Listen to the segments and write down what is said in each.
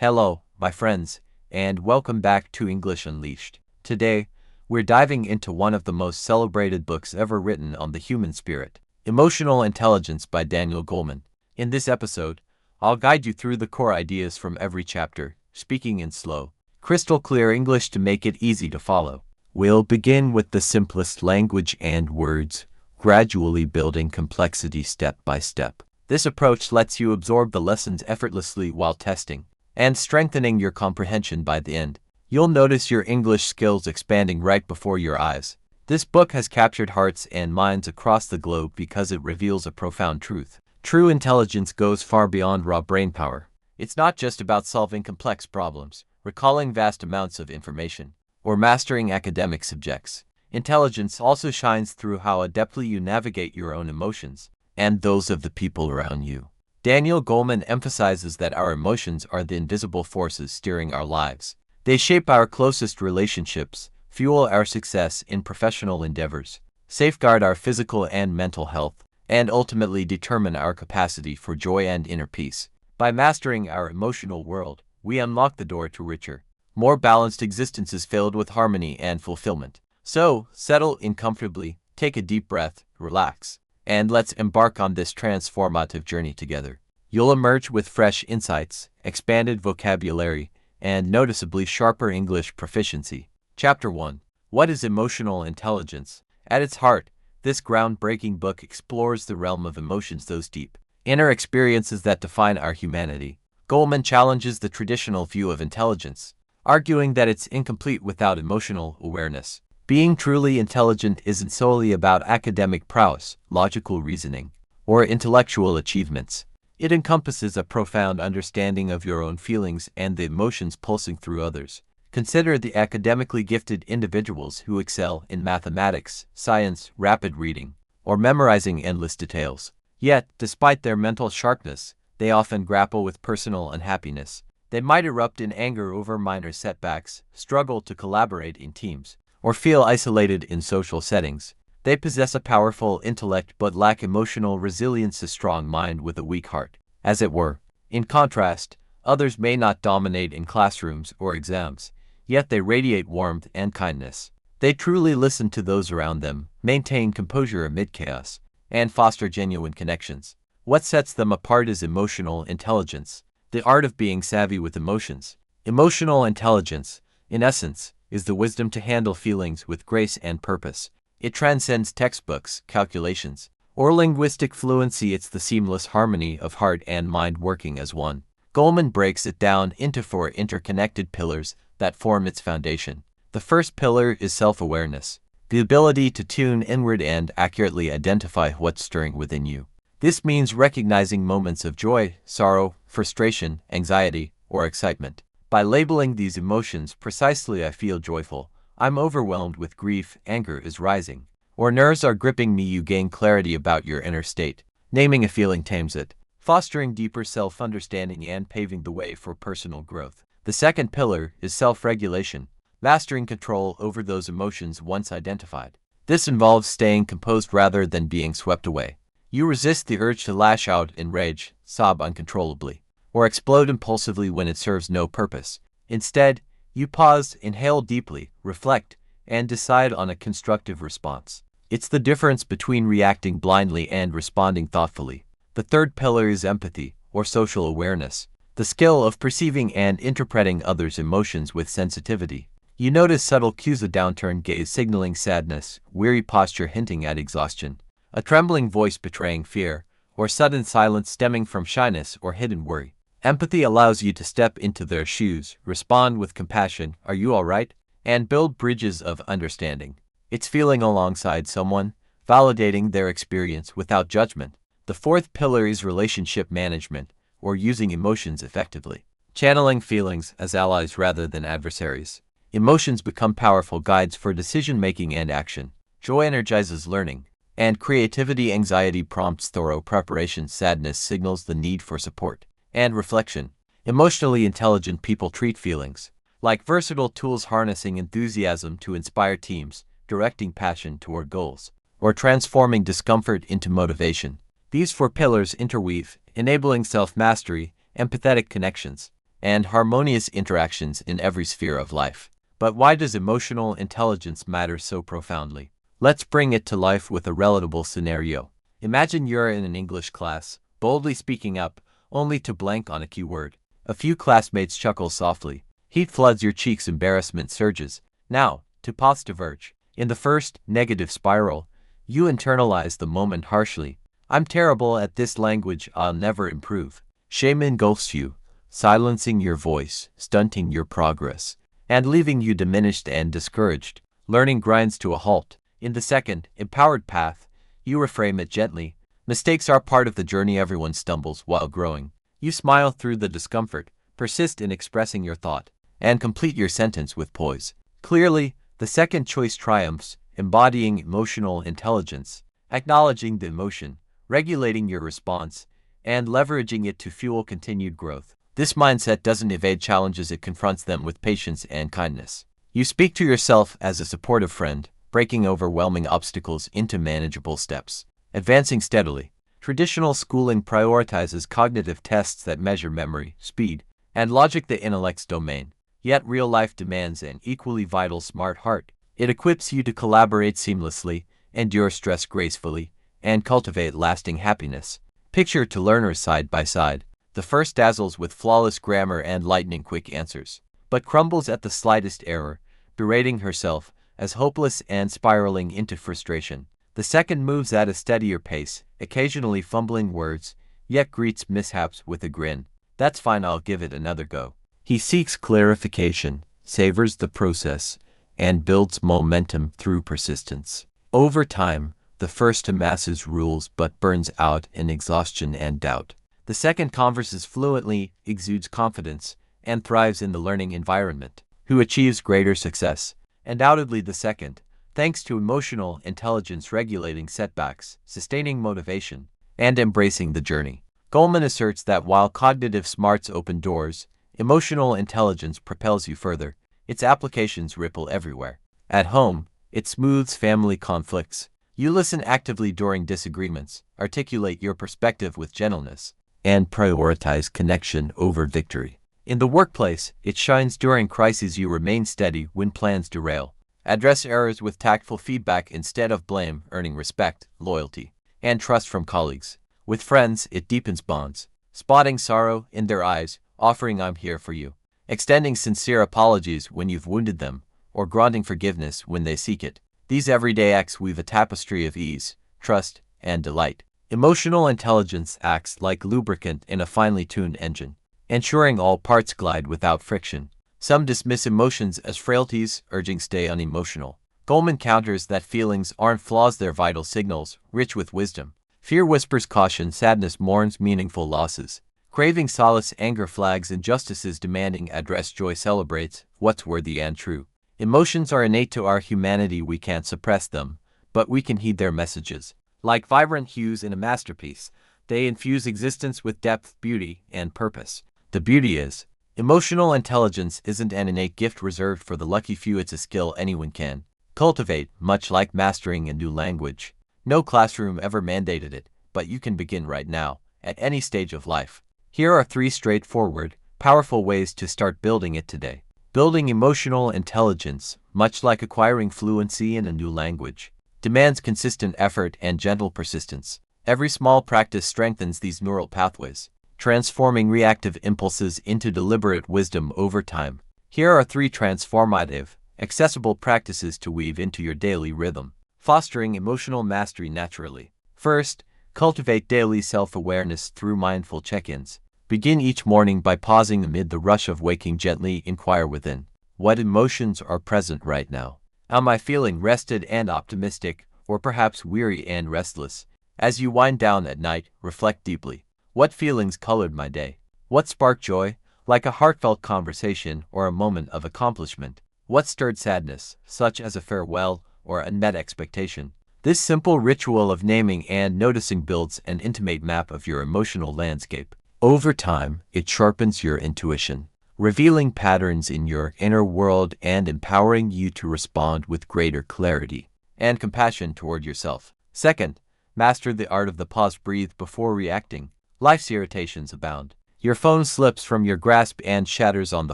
Hello, my friends, and welcome back to English Unleashed. Today, we're diving into one of the most celebrated books ever written on the human spirit, Emotional Intelligence by Daniel Goleman. In this episode, I'll guide you through the core ideas from every chapter, speaking in slow, crystal clear English to make it easy to follow. We'll begin with the simplest language and words, gradually building complexity step by step. This approach lets you absorb the lessons effortlessly while testing and strengthening your comprehension by the end. You'll notice your English skills expanding right before your eyes. This book has captured hearts and minds across the globe because it reveals a profound truth. True intelligence goes far beyond raw brainpower. It's not just about solving complex problems, recalling vast amounts of information, or mastering academic subjects. Intelligence also shines through how adeptly you navigate your own emotions and those of the people around you. Daniel Goleman emphasizes that our emotions are the invisible forces steering our lives. They shape our closest relationships, fuel our success in professional endeavors, safeguard our physical and mental health, and ultimately determine our capacity for joy and inner peace. By mastering our emotional world, we unlock the door to richer, more balanced existences filled with harmony and fulfillment. So, settle in comfortably, take a deep breath, relax, and let's embark on this transformative journey together. You'll emerge with fresh insights, expanded vocabulary, and noticeably sharper English proficiency. Chapter 1. What is emotional intelligence? At its heart, this groundbreaking book explores the realm of emotions, those deep, inner experiences that define our humanity. Goleman challenges the traditional view of intelligence, arguing that it's incomplete without emotional awareness. Being truly intelligent isn't solely about academic prowess, logical reasoning, or intellectual achievements. It encompasses a profound understanding of your own feelings and the emotions pulsing through others. Consider the academically gifted individuals who excel in mathematics, science, rapid reading, or memorizing endless details. Yet, despite their mental sharpness, they often grapple with personal unhappiness. They might erupt in anger over minor setbacks, struggle to collaborate in teams, or feel isolated in social settings. They possess a powerful intellect but lack emotional resilience, a strong mind with a weak heart, as it were. In contrast, others may not dominate in classrooms or exams, yet they radiate warmth and kindness. They truly listen to those around them, maintain composure amid chaos, and foster genuine connections. What sets them apart is emotional intelligence, the art of being savvy with emotions. Emotional intelligence, in essence, is the wisdom to handle feelings with grace and purpose. It transcends textbooks, calculations, or linguistic fluency. It's the seamless harmony of heart and mind working as one. Goleman breaks it down into 4 interconnected pillars that form its foundation. The first pillar is self-awareness, the ability to tune inward and accurately identify what's stirring within you. This means recognizing moments of joy, sorrow, frustration, anxiety, or excitement. By labeling these emotions precisely, I feel joyful, I'm overwhelmed with grief, anger is rising, or nerves are gripping me, you gain clarity about your inner state. Naming a feeling tames it, fostering deeper self-understanding and paving the way for personal growth. The second pillar is self-regulation, mastering control over those emotions once identified. This involves staying composed rather than being swept away. You resist the urge to lash out in rage, sob uncontrollably, or explode impulsively when it serves no purpose. Instead, you pause, inhale deeply, reflect, and decide on a constructive response. It's the difference between reacting blindly and responding thoughtfully. The third pillar is empathy, or social awareness, the skill of perceiving and interpreting others' emotions with sensitivity. You notice subtle cues, a downturned gaze signaling sadness, weary posture hinting at exhaustion, a trembling voice betraying fear, or sudden silence stemming from shyness or hidden worry. Empathy allows you to step into their shoes, respond with compassion, "Are you all right?" and build bridges of understanding. It's feeling alongside someone, validating their experience without judgment. The fourth pillar is relationship management, or using emotions effectively, channeling feelings as allies rather than adversaries. Emotions become powerful guides for decision-making and action. Joy energizes learning, and creativity. Anxiety prompts thorough preparation. Sadness signals the need for support and reflection. Emotionally intelligent people treat feelings like versatile tools, harnessing enthusiasm to inspire teams, directing passion toward goals, or transforming discomfort into motivation. These 4 pillars interweave, enabling self-mastery, empathetic connections, and harmonious interactions in every sphere of life. But why does emotional intelligence matter so profoundly? Let's bring it to life with a relatable scenario. Imagine you're in an English class, boldly speaking up, only to blank on a key word. A few classmates chuckle softly. Heat floods your cheeks, embarrassment surges. Now, to pause diverge. In the first negative spiral, you internalize the moment harshly. I'm terrible at this language, I'll never improve. Shame engulfs you, silencing your voice, stunting your progress, and leaving you diminished and discouraged. Learning grinds to a halt. In the second, empowered path, you reframe it gently. Mistakes are part of the journey, everyone stumbles while growing. You smile through the discomfort, persist in expressing your thought, and complete your sentence with poise. Clearly, the second choice triumphs, embodying emotional intelligence, acknowledging the emotion, regulating your response, and leveraging it to fuel continued growth. This mindset doesn't evade challenges, it confronts them with patience and kindness. You speak to yourself as a supportive friend, breaking overwhelming obstacles into manageable steps. Advancing steadily. Traditional schooling prioritizes cognitive tests that measure memory, speed, and logic, the intellect's domain. Yet real life demands an equally vital smart heart. It equips you to collaborate seamlessly, endure stress gracefully, and cultivate lasting happiness. Picture two learners side by side. The first dazzles with flawless grammar and lightning-quick answers, but crumbles at the slightest error, berating herself as hopeless and spiraling into frustration. The second moves at a steadier pace, occasionally fumbling words, yet greets mishaps with a grin. That's fine, I'll give it another go. He seeks clarification, savors the process, and builds momentum through persistence. Over time, the first amasses rules but burns out in exhaustion and doubt. The second converses fluently, exudes confidence, and thrives in the learning environment. Who achieves greater success? Undoubtedly the second, thanks to emotional intelligence regulating setbacks, sustaining motivation, and embracing the journey. Goleman asserts that while cognitive smarts open doors, emotional intelligence propels you further. Its applications ripple everywhere. At home, it smooths family conflicts. You listen actively during disagreements, articulate your perspective with gentleness, and prioritize connection over victory. In the workplace, it shines during crises. You remain steady when plans derail. Address errors with tactful feedback instead of blame, earning respect, loyalty, and trust from colleagues. With friends, it deepens bonds, spotting sorrow in their eyes, offering "I'm here for you," extending sincere apologies when you've wounded them, or granting forgiveness when they seek it. These everyday acts weave a tapestry of ease, trust, and delight. Emotional intelligence acts like lubricant in a finely tuned engine, ensuring all parts glide without friction. Some dismiss emotions as frailties, urging stay unemotional. Goleman counters that feelings aren't flaws, they're vital signals, rich with wisdom. Fear whispers caution, sadness mourns meaningful losses. Craving solace, anger flags injustices, demanding address, joy celebrates what's worthy and true. Emotions are innate to our humanity, we can't suppress them, but we can heed their messages. Like vibrant hues in a masterpiece, they infuse existence with depth, beauty, and purpose. The beauty is, emotional intelligence isn't an innate gift reserved for the lucky few, it's a skill anyone can cultivate, much like mastering a new language. No classroom ever mandated it, but you can begin right now, at any stage of life. Here are 3 straightforward, powerful ways to start building it today. Building emotional intelligence, much like acquiring fluency in a new language, demands consistent effort and gentle persistence. Every small practice strengthens these neural pathways, transforming reactive impulses into deliberate wisdom over time. Here are 3 transformative, accessible practices to weave into your daily rhythm, fostering emotional mastery naturally. First, cultivate daily self-awareness through mindful check-ins. Begin each morning by pausing amid the rush of waking, gently inquire within. What emotions are present right now? Am I feeling rested and optimistic, or perhaps weary and restless? As you wind down at night, reflect deeply. What feelings colored my day? What sparked joy, like a heartfelt conversation or a moment of accomplishment? What stirred sadness, such as a farewell or unmet expectation? This simple ritual of naming and noticing builds an intimate map of your emotional landscape. Over time, it sharpens your intuition, revealing patterns in your inner world and empowering you to respond with greater clarity and compassion toward yourself. Second, master the art of the pause, breathe before reacting. Life's irritations abound, Your phone slips from your grasp and shatters on the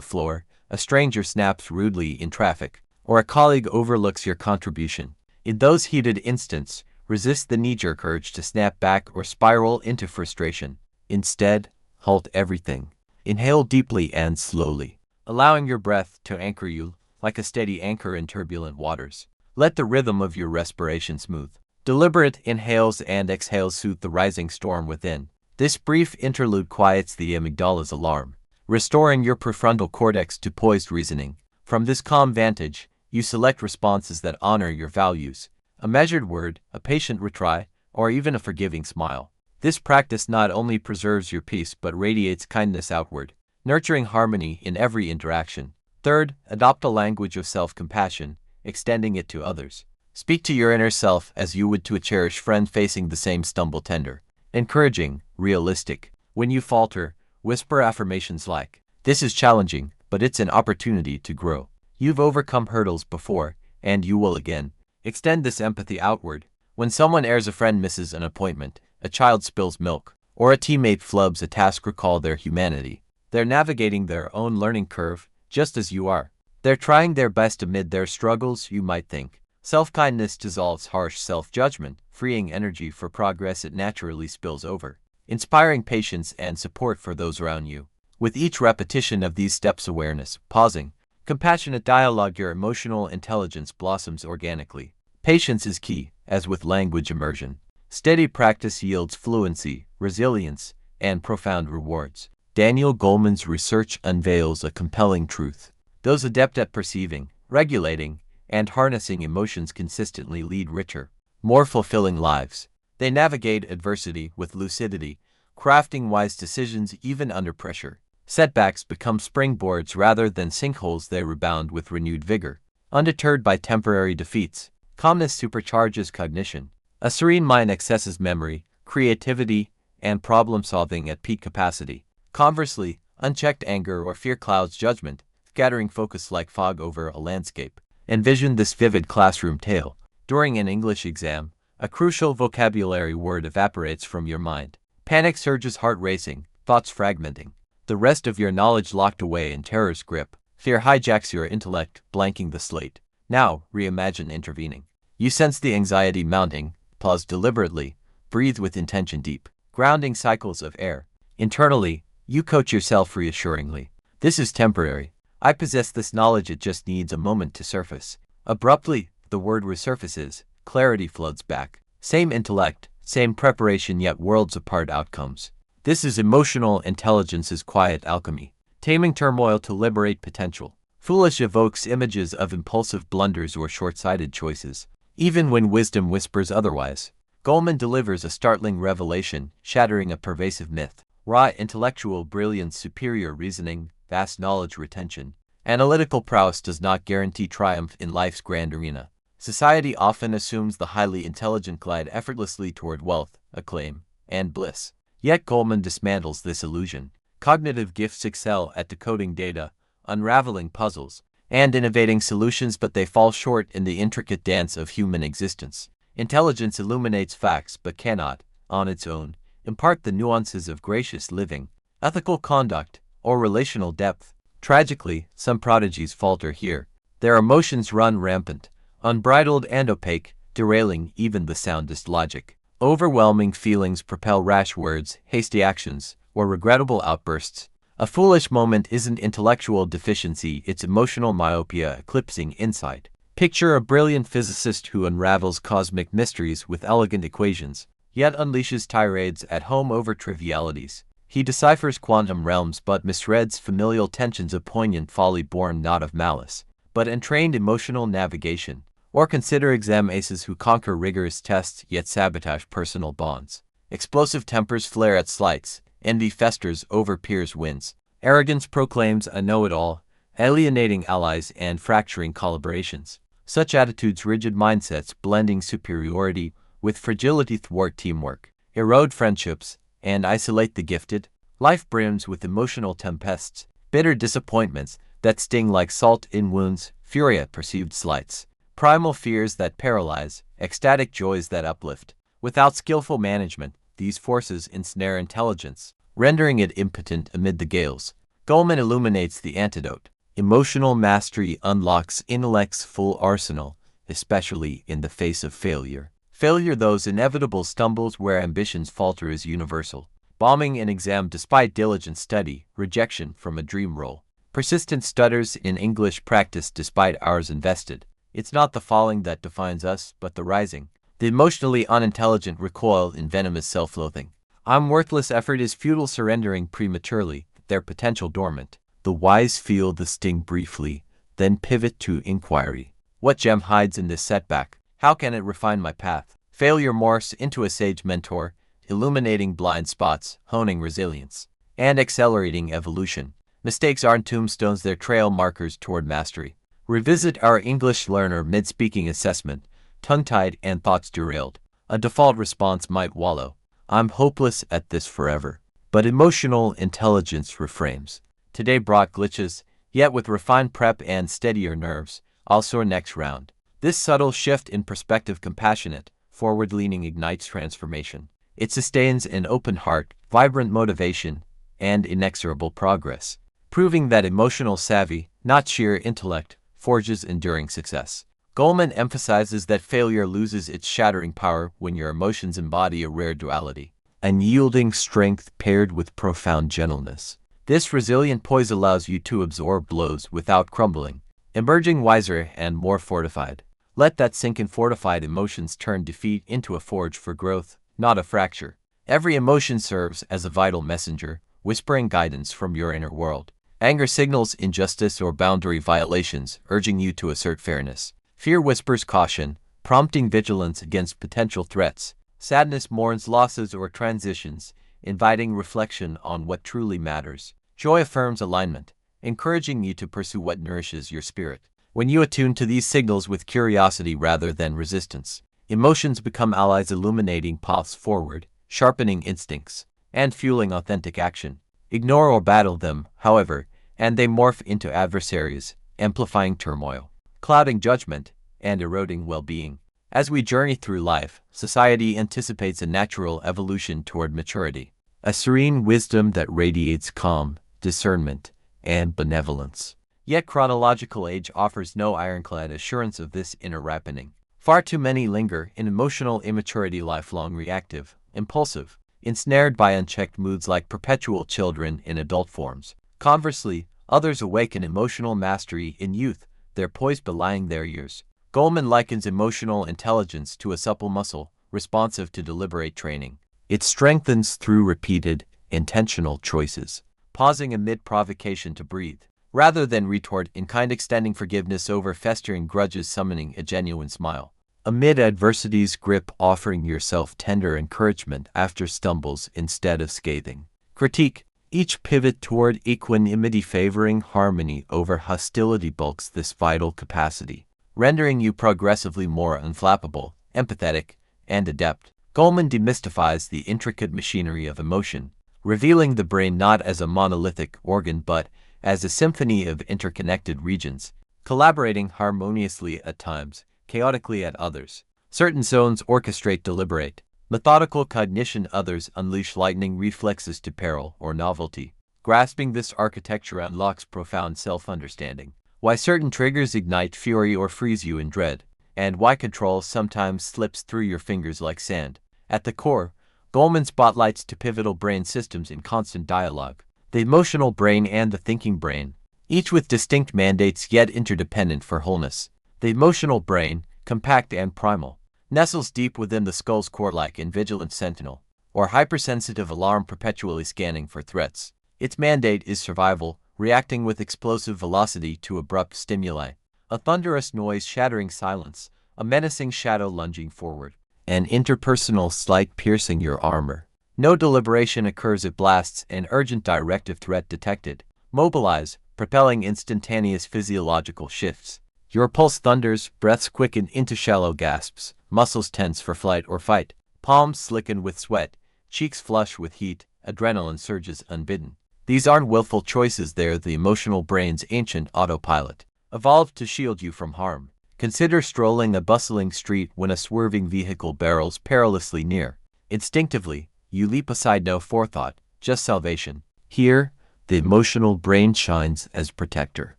floor, a stranger snaps rudely in traffic, or a colleague overlooks your contribution. In those heated instants, resist the knee-jerk urge to snap back or spiral into frustration. Instead, halt everything. Inhale deeply and slowly, allowing your breath to anchor you like a steady anchor in turbulent waters. Let the rhythm of your respiration smooth. Deliberate inhales and exhales soothe the rising storm within. This brief interlude quiets the amygdala's alarm, restoring your prefrontal cortex to poised reasoning. From this calm vantage, you select responses that honor your values. A measured word, a patient retry, or even a forgiving smile. This practice not only preserves your peace but radiates kindness outward, nurturing harmony in every interaction. Third, adopt a language of self-compassion, extending it to others. Speak to your inner self as you would to a cherished friend facing the same stumble, tender, encouraging, realistic. When you falter, whisper affirmations like, "This is challenging, but it's an opportunity to grow. You've overcome hurdles before, and you will again." Extend this empathy outward. When someone errs, a friend misses an appointment, a child spills milk, or a teammate flubs a task, recall their humanity. They're navigating their own learning curve, just as you are. They're trying their best amid their struggles, you might think. Self-kindness dissolves harsh self-judgment, freeing energy for progress it naturally spills over, inspiring patience and support for those around you. With each repetition of these steps, awareness, pausing, compassionate dialogue, your emotional intelligence blossoms organically. Patience is key, as with language immersion. Steady practice yields fluency, resilience, and profound rewards. Daniel Goleman's research unveils a compelling truth. Those adept at perceiving, regulating, and harnessing emotions consistently lead richer, more fulfilling lives. They navigate adversity with lucidity, crafting wise decisions even under pressure. Setbacks become springboards rather than sinkholes. They rebound with renewed vigor. Undeterred by temporary defeats, calmness supercharges cognition. A serene mind accesses memory, creativity, and problem-solving at peak capacity. Conversely, unchecked anger or fear clouds judgment, scattering focus like fog over a landscape. Envision this vivid classroom tale. During an English exam, a crucial vocabulary word evaporates from your mind. Panic surges, heart racing, thoughts fragmenting. The rest of your knowledge locked away in terror's grip. Fear hijacks your intellect, blanking the slate. Now, reimagine intervening. You sense the anxiety mounting, pause deliberately, breathe with intention deep, grounding cycles of air. Internally, you coach yourself reassuringly. This is temporary. I possess this knowledge, it just needs a moment to surface. Abruptly, the word resurfaces, clarity floods back. Same intellect, same preparation, yet worlds apart outcomes. This is emotional intelligence's quiet alchemy, taming turmoil to liberate potential. Foolish evokes images of impulsive blunders or short-sighted choices, even when wisdom whispers otherwise. Goleman delivers a startling revelation, shattering a pervasive myth. Raw intellectual brilliance, superior reasoning, vast knowledge retention. Analytical prowess does not guarantee triumph in life's grand arena. Society often assumes the highly intelligent glide effortlessly toward wealth, acclaim, and bliss. Yet Goleman dismantles this illusion. Cognitive gifts excel at decoding data, unraveling puzzles, and innovating solutions, but they fall short in the intricate dance of human existence. Intelligence illuminates facts but cannot, on its own, impart the nuances of gracious living, ethical conduct, or relational depth. Tragically, some prodigies falter here. Their emotions run rampant, unbridled and opaque, derailing even the soundest logic. Overwhelming feelings propel rash words, hasty actions, or regrettable outbursts. A foolish moment isn't intellectual deficiency, it's emotional myopia eclipsing insight. Picture a brilliant physicist who unravels cosmic mysteries with elegant equations, yet unleashes tirades at home over trivialities. He deciphers quantum realms but misreads familial tensions, of poignant folly born not of malice, but entrained emotional navigation. Or consider exam aces who conquer rigorous tests yet sabotage personal bonds. Explosive tempers flare at slights, envy festers over peers' wins. Arrogance proclaims a know-it-all, alienating allies and fracturing collaborations. Such attitudes, rigid mindsets blending superiority with fragility, thwart teamwork, erode friendships, and isolate the gifted. Life brims with emotional tempests, bitter disappointments that sting like salt in wounds, fury at perceived slights, primal fears that paralyze, ecstatic joys that uplift. Without skillful management, these forces ensnare intelligence, rendering it impotent amid the gales. Goleman illuminates the antidote. Emotional mastery unlocks intellect's full arsenal, especially in the face of failure. Failure, those inevitable stumbles where ambitions falter, is universal. Bombing an exam despite diligent study, rejection from a dream role. Persistent stutters in English practice despite hours invested. It's not the falling that defines us, but the rising. The emotionally unintelligent recoil in venomous self-loathing. I'm worthless effort is futile surrendering prematurely, their potential dormant. The wise feel the sting briefly, then pivot to inquiry. What gem hides in this setback? How can it refine my path? Failure morphs into a sage mentor, illuminating blind spots, honing resilience, and accelerating evolution. Mistakes aren't tombstones, they're trail markers toward mastery. Revisit our English learner mid-speaking assessment, tongue-tied and thoughts derailed. A default response might wallow. I'm hopeless at this forever. But emotional intelligence reframes. Today brought glitches, yet with refined prep and steadier nerves, I'll soar next round. This subtle shift in perspective, compassionate, forward-leaning, ignites transformation. It sustains an open heart, vibrant motivation, and inexorable progress, proving that emotional savvy, not sheer intellect, forges enduring success. Goleman emphasizes that failure loses its shattering power when your emotions embody a rare duality, unyielding strength paired with profound gentleness. This resilient poise allows you to absorb blows without crumbling, emerging wiser and more fortified. Let that sink in. Fortified emotions turn defeat into a forge for growth, not a fracture. Every emotion serves as a vital messenger, whispering guidance from your inner world. Anger signals injustice or boundary violations, urging you to assert fairness. Fear whispers caution, prompting vigilance against potential threats. Sadness mourns losses or transitions, inviting reflection on what truly matters. Joy affirms alignment, encouraging you to pursue what nourishes your spirit. When you attune to these signals with curiosity rather than resistance, emotions become allies, illuminating paths forward, sharpening instincts, and fueling authentic action. Ignore or battle them, however, and they morph into adversaries, amplifying turmoil, clouding judgment, and eroding well-being. As we journey through life, society anticipates a natural evolution toward maturity, a serene wisdom that radiates calm, discernment, and benevolence. Yet chronological age offers no ironclad assurance of this inner ripening. Far too many linger in emotional immaturity, lifelong reactive, impulsive, ensnared by unchecked moods like perpetual children in adult forms. Conversely, others awaken emotional mastery in youth, their poise belying their years. Goleman likens emotional intelligence to a supple muscle, responsive to deliberate training. It strengthens through repeated, intentional choices, pausing amid provocation to breathe, rather than retort in kind, extending forgiveness over festering grudges, summoning a genuine smile. Amid adversity's grip, offering yourself tender encouragement after stumbles instead of scathing critique. Each pivot toward equanimity, favoring harmony over hostility, bulks this vital capacity, rendering you progressively more unflappable, empathetic, and adept. Goleman demystifies the intricate machinery of emotion, revealing the brain not as a monolithic organ but as a symphony of interconnected regions, collaborating harmoniously at times, chaotically at others. Certain zones orchestrate deliberate, methodical cognition, others unleash lightning reflexes to peril or novelty. Grasping this architecture unlocks profound self-understanding. Why certain triggers ignite fury or freeze you in dread, and why control sometimes slips through your fingers like sand. At the core, Goleman spotlights two pivotal brain systems in constant dialogue: the emotional brain and the thinking brain, each with distinct mandates yet interdependent for wholeness. The emotional brain, compact and primal, nestles deep within the skull's core like a vigilant sentinel, or hypersensitive alarm perpetually scanning for threats. Its mandate is survival, reacting with explosive velocity to abrupt stimuli. A thunderous noise shattering silence, a menacing shadow lunging forward, an interpersonal slight piercing your armor. No deliberation occurs, it blasts an urgent directive, threat detected. Mobilize, propelling instantaneous physiological shifts. Your pulse thunders, breaths quicken into shallow gasps, muscles tense for flight or fight, palms slicken with sweat, cheeks flush with heat, adrenaline surges unbidden. These aren't willful choices, they're the emotional brain's ancient autopilot, evolved to shield you from harm. Consider strolling a bustling street when a swerving vehicle barrels perilously near. Instinctively, you leap aside, no forethought, just salvation. Here, the emotional brain shines as protector.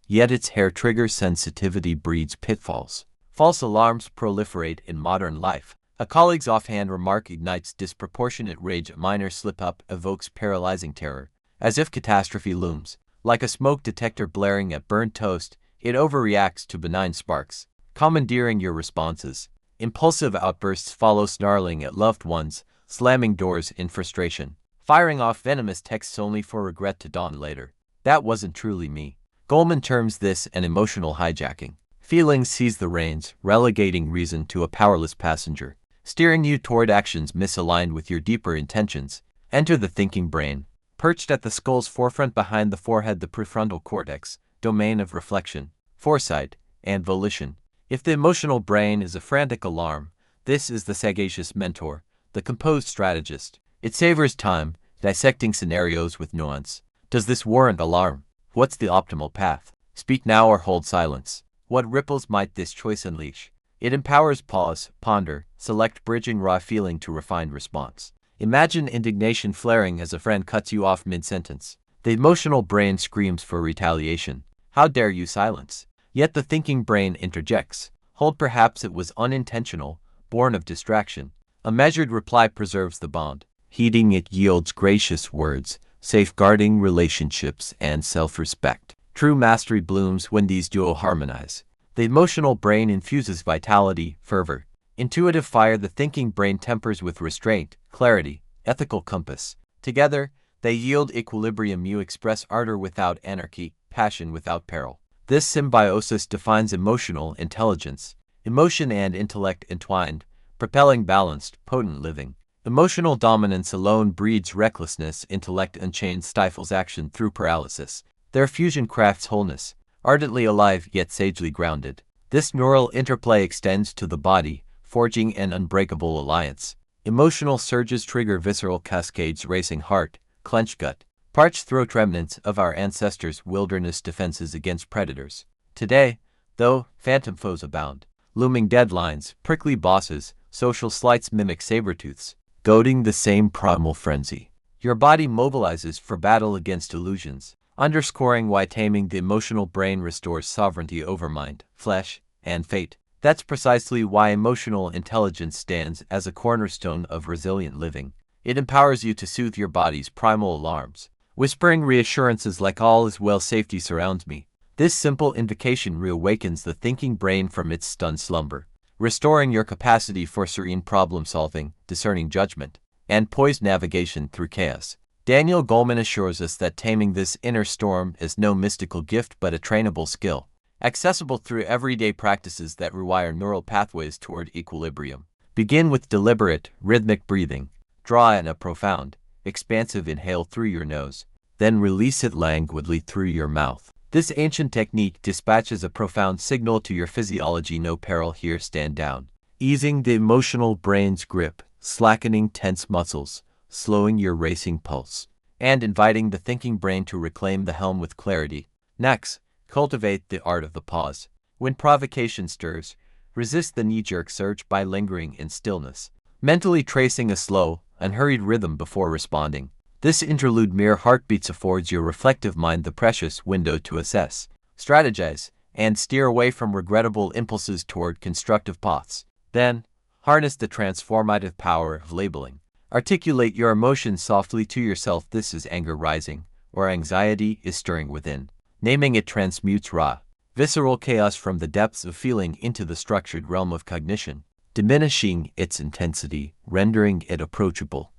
Yet its hair-trigger sensitivity breeds pitfalls. False alarms proliferate in modern life. A colleague's offhand remark ignites disproportionate rage. A minor slip-up evokes paralyzing terror. As if catastrophe looms. Like a smoke detector blaring at burnt toast, it overreacts to benign sparks, commandeering your responses. Impulsive outbursts follow, snarling at loved ones, slamming doors in frustration, firing off venomous texts only for regret to dawn later. That wasn't truly me. Goleman terms this an emotional hijacking. Feelings seize the reins, relegating reason to a powerless passenger, steering you toward actions misaligned with your deeper intentions. Enter the thinking brain. Perched at the skull's forefront behind the forehead, the prefrontal cortex, domain of reflection, foresight, and volition. If the emotional brain is a frantic alarm, this is the sagacious mentor, the composed strategist. It savors time, dissecting scenarios with nuance. Does this warrant alarm? What's the optimal path? Speak now or hold silence. What ripples might this choice unleash? It empowers pause, ponder, select, bridging raw feeling to refined response. Imagine indignation flaring as a friend cuts you off mid-sentence. The emotional brain screams for retaliation. How dare you silence? Yet the thinking brain interjects. Hold, perhaps it was unintentional, born of distraction. A measured reply preserves the bond. Heeding it yields gracious words, safeguarding relationships and self-respect. True mastery blooms when these duo harmonize. The emotional brain infuses vitality, fervor, intuitive fire. The thinking brain tempers with restraint, clarity, ethical compass. Together, they yield equilibrium. You express ardor without anarchy, passion without peril. This symbiosis defines emotional intelligence. Emotion and intellect entwined, propelling balanced, potent living. Emotional dominance alone breeds recklessness. Intellect unchained stifles action through paralysis. Their fusion crafts wholeness, ardently alive yet sagely grounded. This neural interplay extends to the body, forging an unbreakable alliance. Emotional surges trigger visceral cascades, racing heart, clenched gut, parched throat, remnants of our ancestors' wilderness defenses against predators. Today, though, phantom foes abound. Looming deadlines, prickly bosses, social slights mimic saber-tooths, goading the same primal frenzy. Your body mobilizes for battle against illusions, underscoring why taming the emotional brain restores sovereignty over mind, flesh, and fate. That's precisely why emotional intelligence stands as a cornerstone of resilient living. It empowers you to soothe your body's primal alarms, whispering reassurances like all is well, safety surrounds me. This simple invocation reawakens the thinking brain from its stunned slumber, restoring your capacity for serene problem-solving, discerning judgment, and poised navigation through chaos. Daniel Goleman assures us that taming this inner storm is no mystical gift but a trainable skill, accessible through everyday practices that rewire neural pathways toward equilibrium. Begin with deliberate, rhythmic breathing. Draw in a profound, expansive inhale through your nose, then release it languidly through your mouth. This ancient technique dispatches a profound signal to your physiology: no peril here, stand down. Easing the emotional brain's grip, slackening tense muscles, slowing your racing pulse, and inviting the thinking brain to reclaim the helm with clarity. Next, cultivate the art of the pause. When provocation stirs, resist the knee-jerk surge by lingering in stillness, mentally tracing a slow, unhurried rhythm before responding. This interlude, mere heartbeats, affords your reflective mind the precious window to assess, strategize, and steer away from regrettable impulses toward constructive paths. Then, harness the transformative power of labeling. Articulate your emotions softly to yourself. This is anger rising, or anxiety is stirring within. Naming it transmutes raw, visceral chaos from the depths of feeling into the structured realm of cognition, diminishing its intensity, rendering it approachable,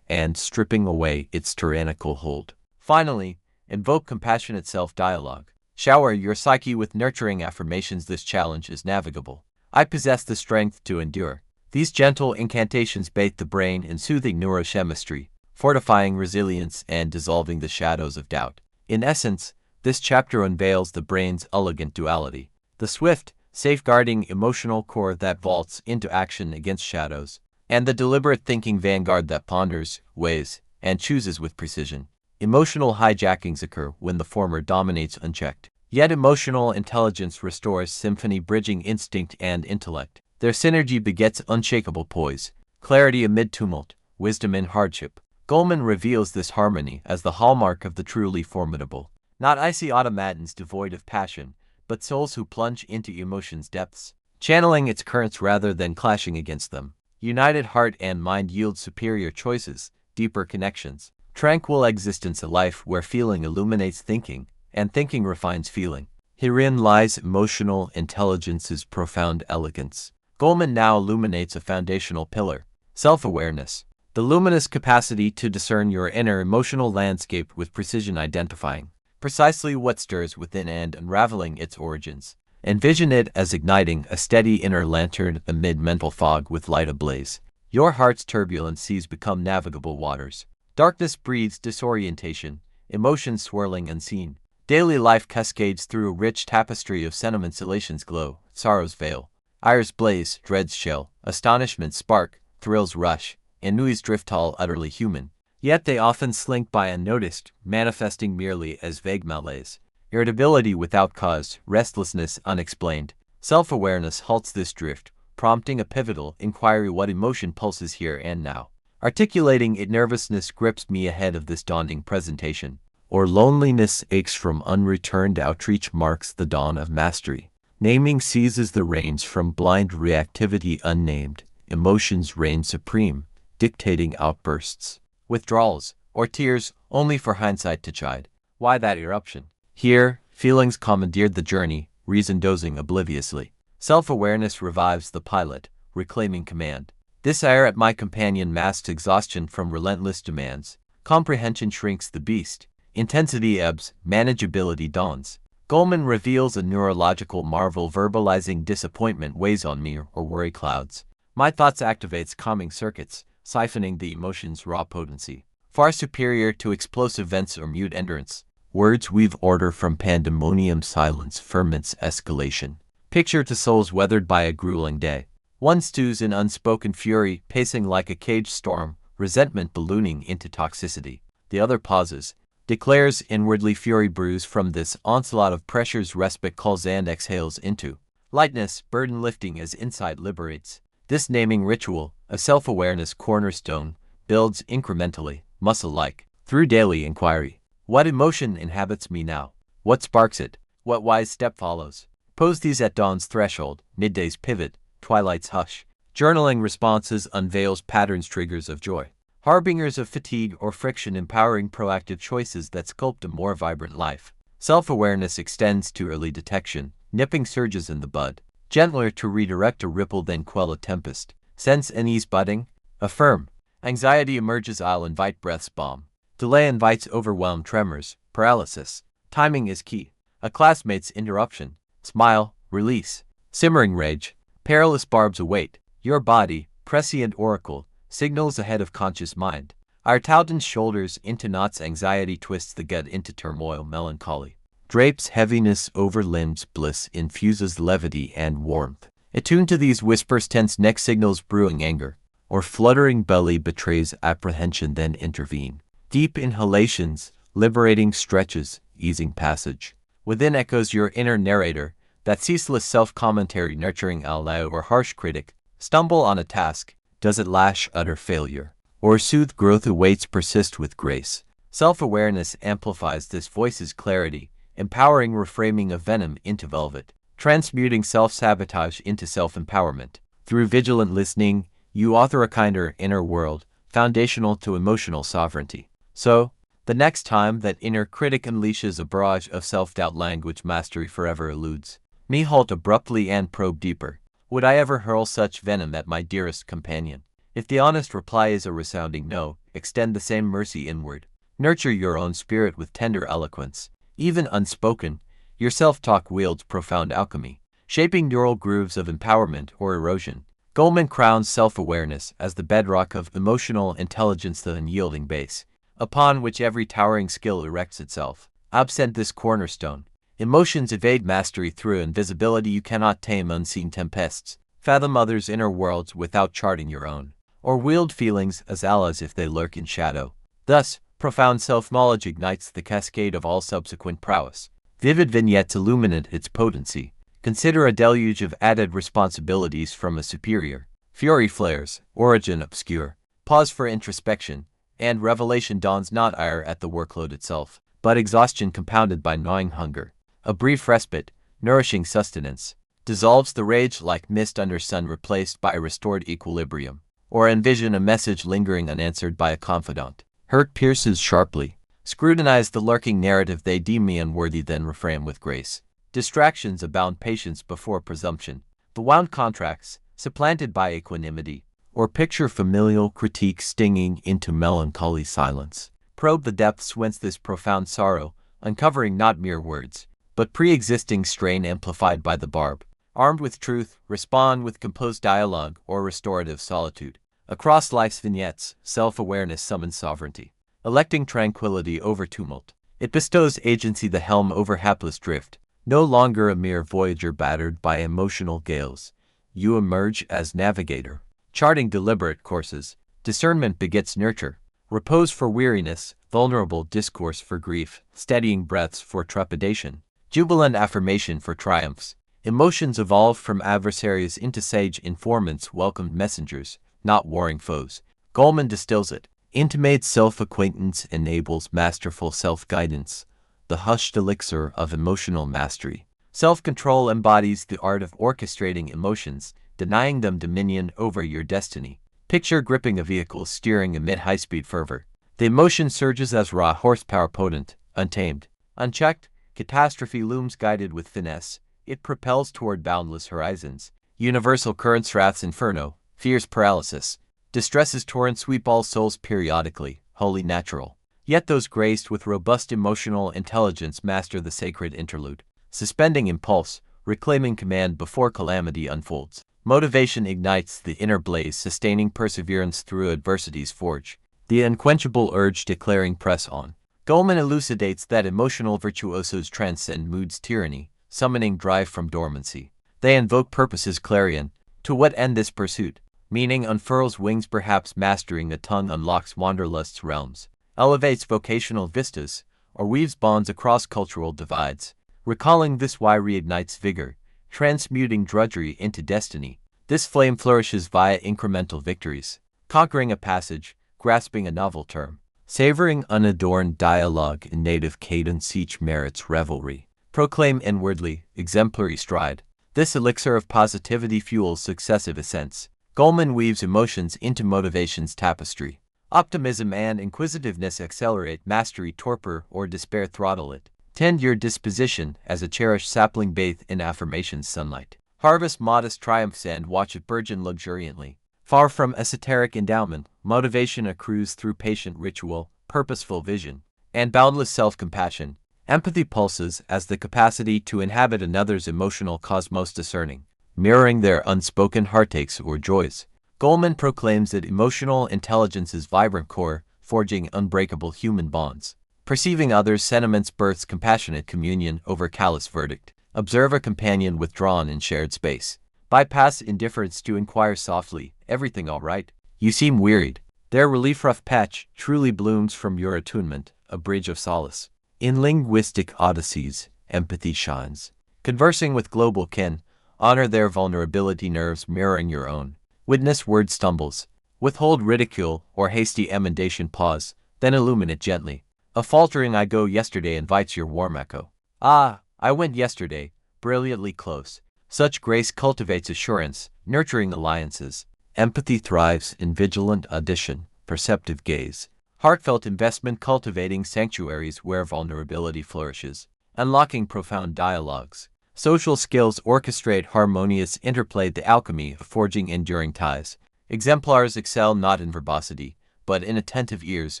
and stripping away its tyrannical hold. Finally, invoke compassionate self-dialogue. Shower your psyche with nurturing affirmations. This challenge is navigable. I possess the strength to endure. These gentle incantations bathe the brain in soothing neurochemistry, fortifying resilience and dissolving the shadows of doubt. In essence, this chapter unveils the brain's elegant duality, the swift, safeguarding emotional core that vaults into action against shadows, and the deliberate thinking vanguard that ponders, weighs, and chooses with precision. Emotional hijackings occur when the former dominates unchecked. Yet emotional intelligence restores symphony, bridging instinct and intellect. Their synergy begets unshakable poise, clarity amid tumult, wisdom in hardship, Goleman reveals this harmony as the hallmark of the truly formidable. Not icy automatons devoid of passion, but souls who plunge into emotion's depths, channeling its currents rather than clashing against them. United heart and mind yield superior choices, deeper connections, tranquil existence, a life where feeling illuminates thinking, and thinking refines feeling. Herein lies emotional intelligence's profound elegance. Goleman now illuminates a foundational pillar: self-awareness, the luminous capacity to discern your inner emotional landscape with precision, identifying precisely what stirs within and unraveling its origins. Envision it as igniting a steady inner lantern amid mental fog with light ablaze. Your heart's turbulent seas become navigable waters. Darkness breeds disorientation, emotions swirling unseen. Daily life cascades through a rich tapestry of sentiments, elations glow, sorrows veil, ires blaze, dreads chill, astonishment spark, thrills rush, ennuis drift, all utterly human. Yet they often slink by unnoticed, manifesting merely as vague malaise. Irritability without cause, restlessness unexplained. Self-awareness halts this drift, prompting a pivotal inquiry: what emotion pulses here and now? Articulating it, nervousness grips me ahead of this daunting presentation, or loneliness aches from unreturned outreach, marks the dawn of mastery. Naming seizes the reins from blind reactivity, unnamed emotions reign supreme, dictating outbursts, withdrawals, or tears, only for hindsight to chide. Why that eruption? Here, feelings commandeered the journey, reason dozing obliviously. Self-awareness revives the pilot, reclaiming command. This ire at my companion masks exhaustion from relentless demands. Comprehension shrinks the beast. Intensity ebbs, manageability dawns. Goleman reveals a neurological marvel: verbalizing disappointment weighs on me or worry clouds. My thoughts activates calming circuits, siphoning the emotion's raw potency. Far superior to explosive vents or mute endurance. Words weave order from pandemonium, silence ferments escalation. Picture to souls weathered by a grueling day. One stews in unspoken fury, pacing like a caged storm, resentment ballooning into toxicity. The other pauses, declares inwardly, fury brews from this onslaught of pressures, respite calls and exhales into lightness, burden lifting as insight liberates. This naming ritual, a self-awareness cornerstone, builds incrementally, muscle-like, through daily inquiry. What emotion inhabits me now? What sparks it? What wise step follows? Pose these at dawn's threshold, midday's pivot, twilight's hush. Journaling responses unveils patterns, triggers of joy, harbingers of fatigue or friction, empowering proactive choices that sculpt a more vibrant life. Self-awareness extends to early detection, nipping surges in the bud, gentler to redirect a ripple than quell a tempest. Sense unease budding? Affirm. Anxiety emerges, I'll invite breath's balm. Delay invites overwhelm, tremors, paralysis. Timing is key. A classmate's interruption. Smile, release. Simmering rage. Perilous barbs await. Your body, prescient oracle, signals ahead of conscious mind. Our tautened shoulders into knots, anxiety twists the gut into turmoil, melancholy drapes heaviness over limbs, bliss infuses levity and warmth. Attuned to these whispers, tense neck signals brewing anger, or fluttering belly betrays apprehension, then intervene. Deep inhalations, liberating stretches, easing passage. Within echoes your inner narrator, that ceaseless self-commentary, nurturing ally or harsh critic. Stumble on a task, does it lash utter failure? Or soothe growth awaits, persist with grace. Self-awareness amplifies this voice's clarity, empowering reframing of venom into velvet, transmuting self-sabotage into self-empowerment. Through vigilant listening, you author a kinder inner world, foundational to emotional sovereignty. So, the next time that inner critic unleashes a barrage of self-doubt, language mastery forever eludes me, halt abruptly and probe deeper. Would I ever hurl such venom at my dearest companion? If the honest reply is a resounding no, extend the same mercy inward. Nurture your own spirit with tender eloquence. Even unspoken, your self-talk wields profound alchemy, shaping neural grooves of empowerment or erosion. Goleman crowns self-awareness as the bedrock of emotional intelligence, the unyielding base upon which every towering skill erects itself. Absent this cornerstone, emotions evade mastery. Through invisibility you cannot tame unseen tempests, fathom others' inner worlds without charting your own, or wield feelings as allies if they lurk in shadow. Thus, profound self-knowledge ignites the cascade of all subsequent prowess. Vivid vignettes illuminate its potency. Consider a deluge of added responsibilities from a superior. Fury flares, origin obscure. Pause for introspection. and revelation dawns not ire at the workload itself, but exhaustion compounded by gnawing hunger. A brief respite, nourishing sustenance, dissolves the rage like mist under sun replaced by a restored equilibrium. Or envision a message lingering unanswered by a confidant. Hurt pierces sharply. Scrutinize the lurking narrative they deem me unworthy, then refrain with grace. Distractions abound, patience before presumption. The wound contracts, supplanted by equanimity. Or picture familial critique stinging into melancholy silence. Probe the depths whence this profound sorrow, uncovering not mere words, but pre-existing strain amplified by the barb. Armed with truth, respond with composed dialogue or restorative solitude. Across life's vignettes, self-awareness summons sovereignty, electing tranquility over tumult. It bestows agency, the helm over hapless drift. No longer a mere voyager battered by emotional gales, you emerge as navigator, charting deliberate courses. Discernment begets nurture, repose for weariness, vulnerable discourse for grief, steadying breaths for trepidation, jubilant affirmation for triumphs. Emotions evolved from adversaries into sage informants, welcomed messengers, not warring foes. Goleman distills it. Intimate self-acquaintance enables masterful self-guidance, the hushed elixir of emotional mastery. Self-control embodies the art of orchestrating emotions, denying them dominion over your destiny. Picture gripping a vehicle steering amid high-speed fervor. The emotion surges as raw horsepower, potent, untamed. Unchecked, catastrophe looms. Guided with finesse, it propels toward boundless horizons. Universal currents, wrath's inferno, fear's paralysis. Distresses torrent sweep all souls periodically, wholly natural. Yet those graced with robust emotional intelligence master the sacred interlude, suspending impulse, reclaiming command before calamity unfolds. Motivation ignites the inner blaze, sustaining perseverance through adversity's forge. The unquenchable urge declaring press on. Goleman elucidates that emotional virtuosos transcend mood's tyranny, summoning drive from dormancy. They invoke purpose's clarion. To what end this pursuit? Meaning unfurls wings, perhaps mastering a tongue unlocks wanderlust's realms, elevates vocational vistas, or weaves bonds across cultural divides. Recalling this why reignites vigor, transmuting drudgery into destiny. This flame flourishes via incremental victories, conquering a passage, grasping a novel term, savoring unadorned dialogue in native cadence. Each merits revelry. Proclaim inwardly, exemplary stride. This elixir of positivity fuels successive ascents. Goleman weaves emotions into motivation's tapestry. Optimism and inquisitiveness accelerate mastery, torpor or despair throttle it. Tend your disposition as a cherished sapling bathed in affirmation's sunlight. Harvest modest triumphs and watch it burgeon luxuriantly. Far from esoteric endowment, motivation accrues through patient ritual, purposeful vision, and boundless self-compassion. Empathy pulses as the capacity to inhabit another's emotional cosmos, discerning, mirroring their unspoken heartaches or joys. Goleman proclaims that emotional intelligence's vibrant core, forging unbreakable human bonds. Perceiving others' sentiments births compassionate communion over callous verdict. Observe a companion withdrawn in shared space. Bypass indifference to inquire softly, everything all right? You seem wearied. Their relief rough patch truly blooms from your attunement, a bridge of solace. In linguistic odysseys, empathy shines. Conversing with global kin, honor their vulnerability, nerves mirroring your own. Witness word stumbles. Withhold ridicule or hasty emendation, pause, then illuminate gently. A faltering "I go yesterday" invites your warm echo. Ah, I went yesterday, brilliantly close. Such grace cultivates assurance, nurturing alliances. Empathy thrives in vigilant audition, perceptive gaze. Heartfelt investment cultivating sanctuaries where vulnerability flourishes. Unlocking profound dialogues. Social skills orchestrate harmonious interplay, the alchemy of forging enduring ties. Exemplars excel not in verbosity, but in attentive ears,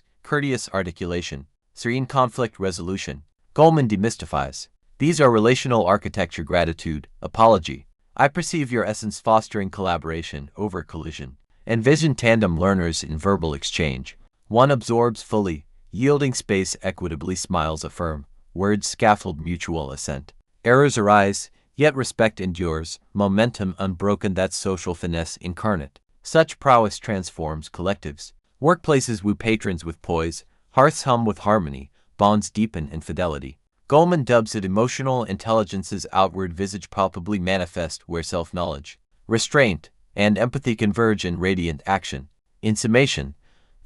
courteous articulation, serene conflict resolution. Goleman demystifies. These are relational architecture, gratitude, apology. I perceive your essence, fostering collaboration over collision. Envision tandem learners in verbal exchange. One absorbs fully, yielding space equitably, smiles affirm, words scaffold mutual assent. Errors arise, yet respect endures, momentum unbroken, that's social finesse incarnate. Such prowess transforms collectives. Workplaces woo patrons with poise, hearths hum with harmony, bonds deepen in fidelity. Goleman dubs it emotional intelligence's outward visage, palpably manifest where self-knowledge, restraint, and empathy converge in radiant action. In summation,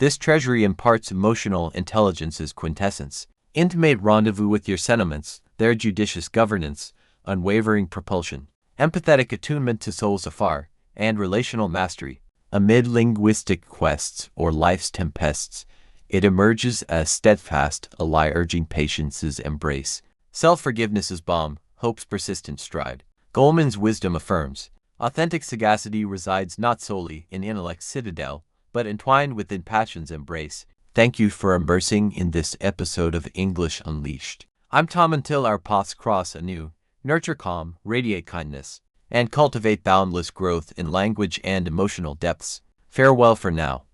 This treasury imparts emotional intelligence's quintessence, intimate rendezvous with your sentiments, their judicious governance, unwavering propulsion, empathetic attunement to souls afar, and relational mastery. Amid linguistic quests or life's tempests, it emerges as steadfast, ally urging patience's embrace. Self-forgiveness's balm, hope's persistent stride. Goleman's wisdom affirms, authentic sagacity resides not solely in intellect's citadel, but entwined within passion's embrace. Thank you for immersing in this episode of English Unleashed. I'm Tom. Until our paths cross anew, nurture calm, radiate kindness, and cultivate boundless growth in language and emotional depths. Farewell for now.